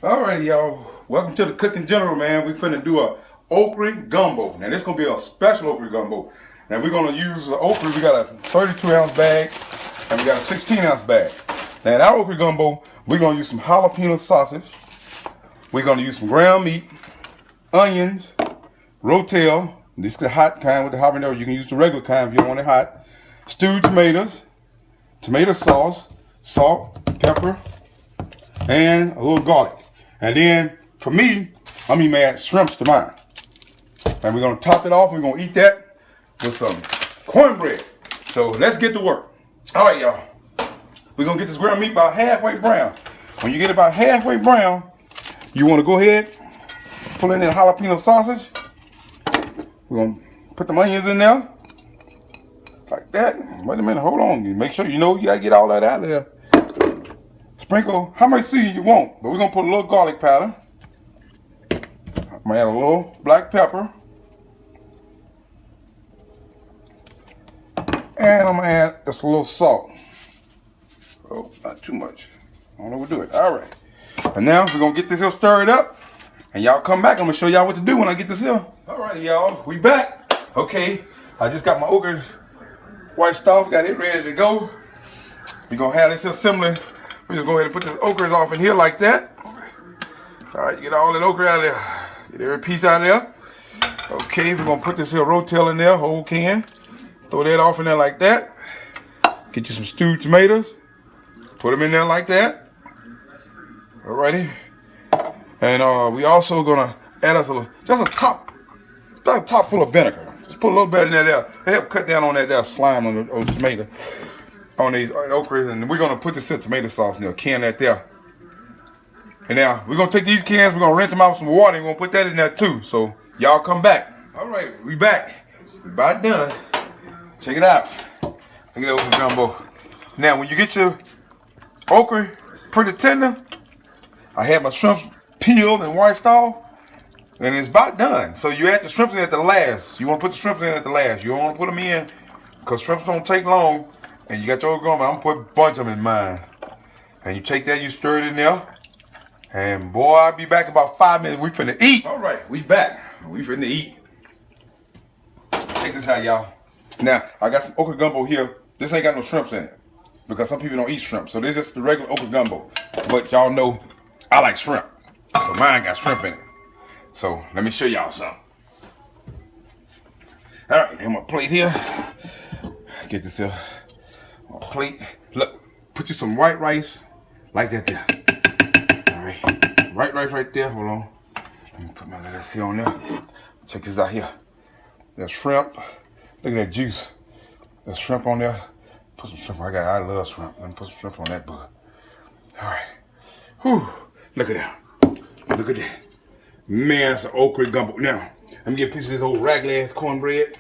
Alrighty, y'all. Welcome to the Cooking General, man. We finna do a okra gumbo. Now this gonna be a special okra gumbo. Now we're gonna use the okra. We got a 32-ounce bag and we got a 16-ounce bag. Now in our okra gumbo, we're gonna use some jalapeno sausage. We're gonna use some ground meat, onions, rotel. This is the hot kind with the habanero. You can use the regular kind if you don't want it hot. Stewed tomatoes, tomato sauce, salt, pepper, and a little garlic. And then, for me, I'm gonna add shrimps to mine. And we're gonna top it off, and we're gonna eat that with some cornbread. So let's get to work. All right, y'all. We're gonna get this ground meat about halfway brown. When you get about halfway brown, you wanna go ahead, pull in the jalapeno sausage. We're gonna put the onions in there, like that. Wait a minute, hold on. Make sure you gotta get all that out of there. Sprinkle how much seasoning you want, but we're gonna put a little garlic powder. I'm gonna add a little black pepper. And I'm gonna add just a little salt. Oh, not too much. I don't know what to do it. All right. And now we're gonna get this here stirred up. And y'all come back, I'm gonna show y'all what to do when I get this here. All right, y'all, we back. Okay, I just got my okra wiped off, got it ready to go. We're gonna have this here similar. We're just go ahead and put this okra off in here like that. All right, get all that okra out of there. Get every piece out of there. Okay, we're gonna put this here rotel in there, whole can. Throw that off in there like that. Get you some stewed tomatoes. Put them in there like that. Alrighty. And we also gonna add us just a top full of vinegar. Just put a little bit in there. It help cut down on that slime on the tomato. On these okras, and we're gonna put this in tomato sauce in there, can that there. And now we're gonna take these cans, we're gonna rinse them out with some water, and we're gonna put that in there too. So y'all come back. All right, we back. We about done. Check it out. Look at that okra gumbo. Now when you get your okra pretty tender, I had my shrimps peeled and wiped off, and it's about done. So you add the shrimps in at the last. You wanna put the shrimps in at the last. You don't wanna put them in, because shrimps don't take long. And you got your okra gumbo. I'm gonna put a bunch of them in mine. And you take that, you stir it in there. And boy, I'll be back in about 5 minutes. We finna eat. All right, we back. We finna eat. Check this out, y'all. Now, I got some okra gumbo here. This ain't got no shrimps in it, because some people don't eat shrimp. So this is just the regular okra gumbo. But y'all know I like shrimp. So mine got shrimp in it. So let me show y'all some. All right, here's my plate here. Get this here. Plate. Look, put you some white rice like that there. All right, white rice right there. Hold on. Let me put my lettuce here on there. Check this out here. There's shrimp. Look at that juice. There's shrimp on there. Put some shrimp. I love shrimp. Let me put some shrimp on that bud. All right. Whew. Look at that. Look at that. Man, that's an okra gumbo. Now, let me get a piece of this old raggedy ass cornbread.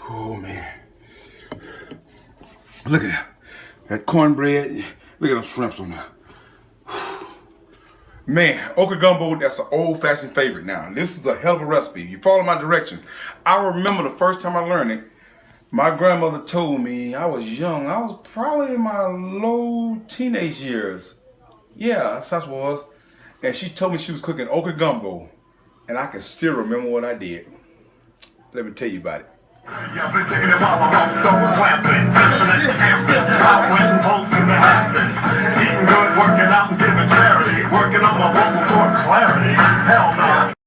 Oh man. Look at that. That cornbread. Look at those shrimps on there. Man, okra gumbo, that's an old-fashioned favorite now. This is a hell of a recipe. You follow my directions. I remember the first time I learned it, my grandmother told me, I was young. I was probably in my low teenage years. Yeah, that's what it was. And she told me she was cooking okra gumbo. And I can still remember what I did. Let me tell you about it. Yeah, I've been taking it while I'm on stove clamping, fishing and camping, out winning boats in the Hamptons, eating good, working out and giving charity, working on my vocal cord clarity. Hell no.